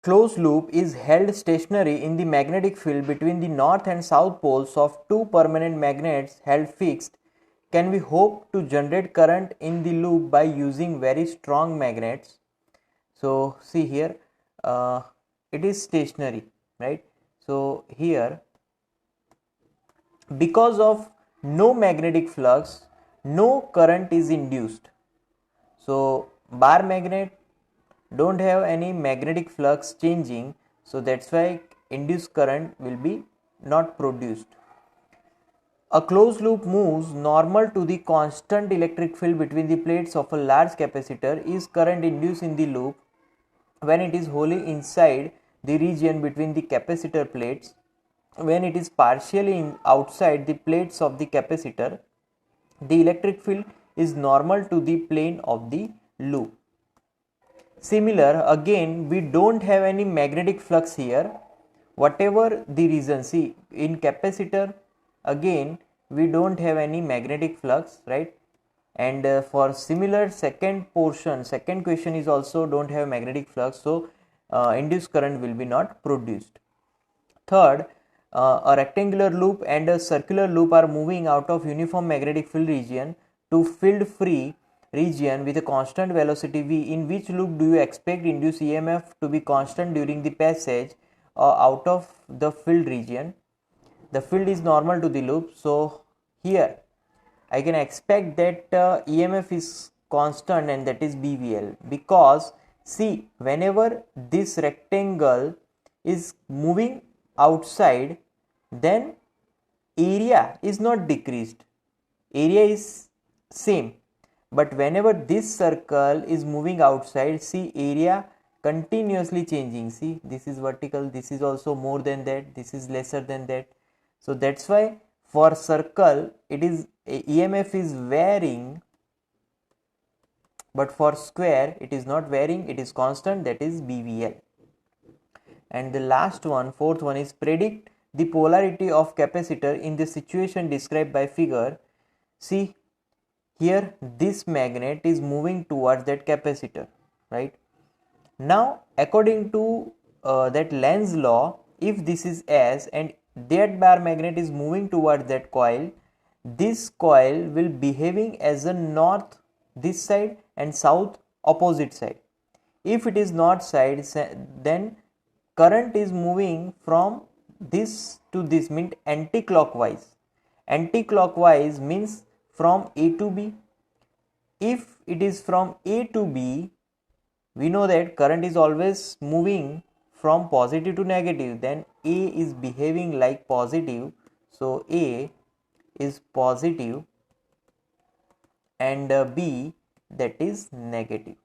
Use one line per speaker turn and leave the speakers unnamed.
closed loop is held stationary in the magnetic field between the north and south poles of two permanent magnets held fixed, can we hope to generate current in the loop by using very strong magnets? So see here, it is stationary, right? So here, because of no magnetic flux, no current is induced. So bar magnet don't have any magnetic flux changing, so that's why induced current will be not produced. A closed loop moves normal to the constant electric field between the plates of a large capacitor. Is current induced in the loop when it is wholly inside the region between the capacitor plates. When it is partially outside the plates of the capacitor, the electric field is normal to the plane of the loop. Similar, again, we don't have any magnetic flux here, whatever the reason. See, in capacitor, again, we don't have any magnetic flux, right? And for similar second portion, second question is also don't have magnetic flux, so induced current will be not produced. Third, a rectangular loop and a circular loop are moving out of uniform magnetic field region to field free region with a constant velocity v. In which loop do you expect induced EMF to be constant during the passage out of the field region? The field is normal to the loop, so here I can expect that EMF is constant, and that is BVL, because see, whenever this rectangle is moving outside, then area is not decreased, area is same. But whenever this circle is moving outside, see, area continuously changing. See, this is vertical, this is also more than that, this is lesser than that. So that's why for circle it is EMF is varying, but for square it is not varying, it is constant, that is BVL. And the last one, fourth one, is predict the polarity of capacitor in the situation described by figure. See, here this magnet is moving towards that capacitor, right? Now according to that Lenz's law, if this is S and that bar magnet is moving towards that coil, this coil will behaving as a north this side and south opposite side. If it is north side, then current is moving from this to this, means anti-clockwise. Anti-clockwise means from A to B. If it is from A to B, we know that current is always moving from positive to negative, then A is behaving like positive, so A is positive and B, that is negative.